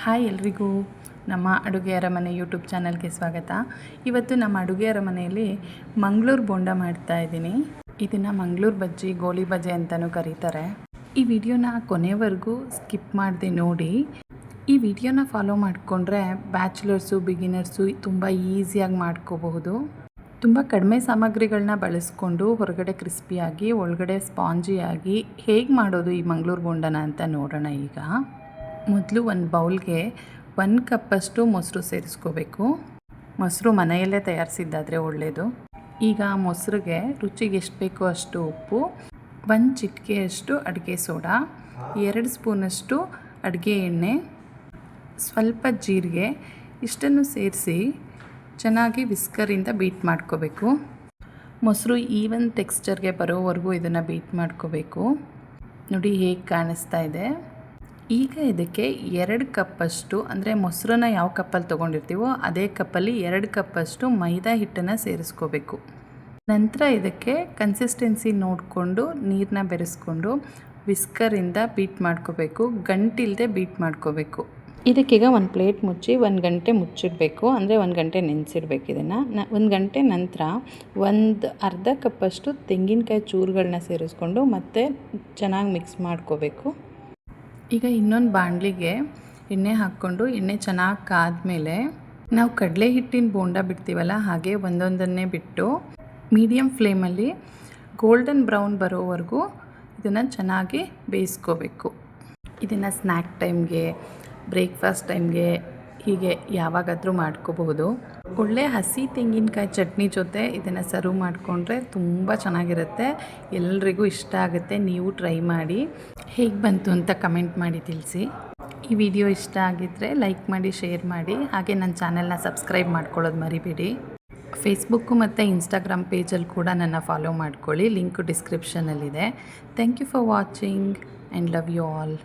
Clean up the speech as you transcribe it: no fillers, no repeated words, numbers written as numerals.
Hi ಎಲ್ರಿಗೂ ನಮ್ಮ ಅಡುಗೆ ಅರಮನೆ ಯೂಟ್ಯೂಬ್ ಚಾನಲ್ಗೆ ಸ್ವಾಗತ. ಇವತ್ತು ನಮ್ಮ ಅಡುಗೆ ಅರಮನೆಯಲ್ಲಿ ಮಂಗಳೂರು ಬೋಂಡ ಮಾಡ್ತಾಯಿದ್ದೀನಿ. ಇದನ್ನು ಮಂಗಳೂರು ಬಜ್ಜಿ, ಗೋಳಿ ಬಜ್ಜಿ ಅಂತಲೂ ಕರೀತಾರೆ. ಈ ವಿಡಿಯೋನ ಕೊನೆವರೆಗೂ ಸ್ಕಿಪ್ ಮಾಡದೆ ನೋಡಿ. ಈ ವಿಡಿಯೋನ ಫಾಲೋ ಮಾಡಿಕೊಂಡ್ರೆ ಬ್ಯಾಚುಲರ್ಸು, ಬಿಗಿನರ್ಸು ತುಂಬ ಈಸಿಯಾಗಿ ಮಾಡ್ಕೋಬಹುದು. ತುಂಬ ಕಡಿಮೆ ಸಾಮಗ್ರಿಗಳನ್ನ ಬಳಸ್ಕೊಂಡು ಹೊರಗಡೆ ಕ್ರಿಸ್ಪಿಯಾಗಿ ಒಳಗಡೆ ಸ್ಪಾಂಜಿಯಾಗಿ ಹೇಗೆ ಮಾಡೋದು ಈ ಮಂಗಳೂರು ಬೋಂಡನ ಅಂತ ನೋಡೋಣ. ಈಗ ಮೊದಲು ಒಂದು ಬೌಲ್ಗೆ 1 ಕಪ್ಪಷ್ಟು ಮೊಸರು ಸೇರಿಸ್ಕೋಬೇಕು. ಮೊಸರು ಮನೆಯಲ್ಲೇ ತಯಾರಿಸಿದ್ದಾದರೆ ಒಳ್ಳೆಯದು. ಈಗ ಮೊಸರಿಗೆ ರುಚಿಗೆ ಎಷ್ಟು ಬೇಕೋ ಅಷ್ಟು ಉಪ್ಪು, 1 ಚಿಟಿಕೆಯಷ್ಟು ಅಡುಗೆ ಸೋಡಾ, 2 ಸ್ಪೂನಷ್ಟು ಅಡುಗೆ ಎಣ್ಣೆ, ಸ್ವಲ್ಪ ಜೀರಿಗೆ ಇಷ್ಟನ್ನು ಸೇರಿಸಿ ಚೆನ್ನಾಗಿ ವಿಸ್ಕರಿಂದ ಬೀಟ್ ಮಾಡ್ಕೋಬೇಕು. ಮೊಸರು ಈವನ್ ಟೆಕ್ಸ್ಚರ್ಗೆ ಬರೋವರೆಗೂ ಇದನ್ನು ಬೀಟ್ ಮಾಡ್ಕೋಬೇಕು. ನೋಡಿ ಹೇಗೆ ಕಾಣಿಸ್ತಾ ಇದೆ. ಈಗ ಇದಕ್ಕೆ 2 ಕಪ್ಪಷ್ಟು, ಅಂದರೆ ಮೊಸರನ್ನ ಯಾವ ಕಪ್ಪಲ್ಲಿ ತೊಗೊಂಡಿರ್ತೀವೋ ಅದೇ ಕಪ್ಪಲ್ಲಿ 2 ಕಪ್ಪಷ್ಟು ಮೈದಾ ಹಿಟ್ಟನ್ನು ಸೇರಿಸ್ಕೋಬೇಕು. ನಂತರ ಇದಕ್ಕೆ ಕನ್ಸಿಸ್ಟೆನ್ಸಿ ನೋಡಿಕೊಂಡು ನೀರನ್ನ ಬೆರೆಸ್ಕೊಂಡು ವಿಸ್ಕರಿಂದ ಬೀಟ್ ಮಾಡ್ಕೋಬೇಕು. ಗಂಟಿಲ್ಲದೆ ಬೀಟ್ ಮಾಡ್ಕೋಬೇಕು. ಇದಕ್ಕೀಗ ಒಂದು ಪ್ಲೇಟ್ ಮುಚ್ಚಿ 1 ಗಂಟೆ ಮುಚ್ಚಿಡಬೇಕು, ಅಂದರೆ 1 ಗಂಟೆ ನೆನೆಸಿಡ್ಬೇಕು. ಇದನ್ನು 1 ಗಂಟೆ ನಂತರ ಒಂದು ಅರ್ಧ ಕಪ್ಪಷ್ಟು ತೆಂಗಿನಕಾಯಿ ಚೂರುಗಳನ್ನ ಸೇರಿಸ್ಕೊಂಡು ಮತ್ತೆ ಚೆನ್ನಾಗಿ ಮಿಕ್ಸ್ ಮಾಡ್ಕೋಬೇಕು. ಈಗ ಇನ್ನೊಂದು ಬಾಣಲಿಗೆ ಎಣ್ಣೆ ಹಾಕ್ಕೊಂಡು ಎಣ್ಣೆ ಚೆನ್ನಾಗಿ ಕಾದ್ಮೇಲೆ ನಾವು ಕಡಲೆ ಹಿಟ್ಟಿನ ಬೋಂಡ ಬಿಡ್ತೀವಲ್ಲ, ಹಾಗೆ ಒಂದೊಂದನ್ನೇ ಬಿಟ್ಟು ಮೀಡಿಯಮ್ ಫ್ಲೇಮಲ್ಲಿ ಗೋಲ್ಡನ್ ಬ್ರೌನ್ ಬರೋವರೆಗೂ ಇದನ್ನು ಚೆನ್ನಾಗಿ ಬೇಯಿಸ್ಕೋಬೇಕು. ಇದನ್ನು ಸ್ನ್ಯಾಕ್ ಟೈಮ್ಗೆ, ಬ್ರೇಕ್ಫಾಸ್ಟ್ ಟೈಮ್ಗೆ ಹೀಗೆ ಯಾವಾಗಾದರೂ ಮಾಡ್ಕೋಬಹುದು. ಒಳ್ಳೆ ಹಸಿ ತೆಂಗಿನಕಾಯಿ ಚಟ್ನಿ ಜೊತೆ ಇದನ್ನು ಸರ್ವ್ ಮಾಡಿಕೊಂಡ್ರೆ ತುಂಬ ಚೆನ್ನಾಗಿರುತ್ತೆ. ಎಲ್ರಿಗೂ ಇಷ್ಟ ಆಗುತ್ತೆ. ನೀವು ಟ್ರೈ ಮಾಡಿ ಹೇಗೆ ಬಂತು ಅಂತ ಕಮೆಂಟ್ ಮಾಡಿ ತಿಳಿಸಿ. ಈ ವಿಡಿಯೋ ಇಷ್ಟ ಆಗಿದ್ದರೆ ಲೈಕ್ ಮಾಡಿ, ಶೇರ್ ಮಾಡಿ, ಹಾಗೆ ನನ್ನ ಚಾನೆಲ್ನ ಸಬ್ಸ್ಕ್ರೈಬ್ ಮಾಡ್ಕೊಳ್ಳೋದು ಮರಿಬೇಡಿ. ಫೇಸ್ಬುಕ್ಕು ಮತ್ತು ಇನ್ಸ್ಟಾಗ್ರಾಮ್ ಪೇಜಲ್ಲಿ ಕೂಡ ನನ್ನ ಫಾಲೋ ಮಾಡ್ಕೊಳ್ಳಿ. ಲಿಂಕು ಡಿಸ್ಕ್ರಿಪ್ಷನಲ್ಲಿದೆ. Thank you for watching and love you all.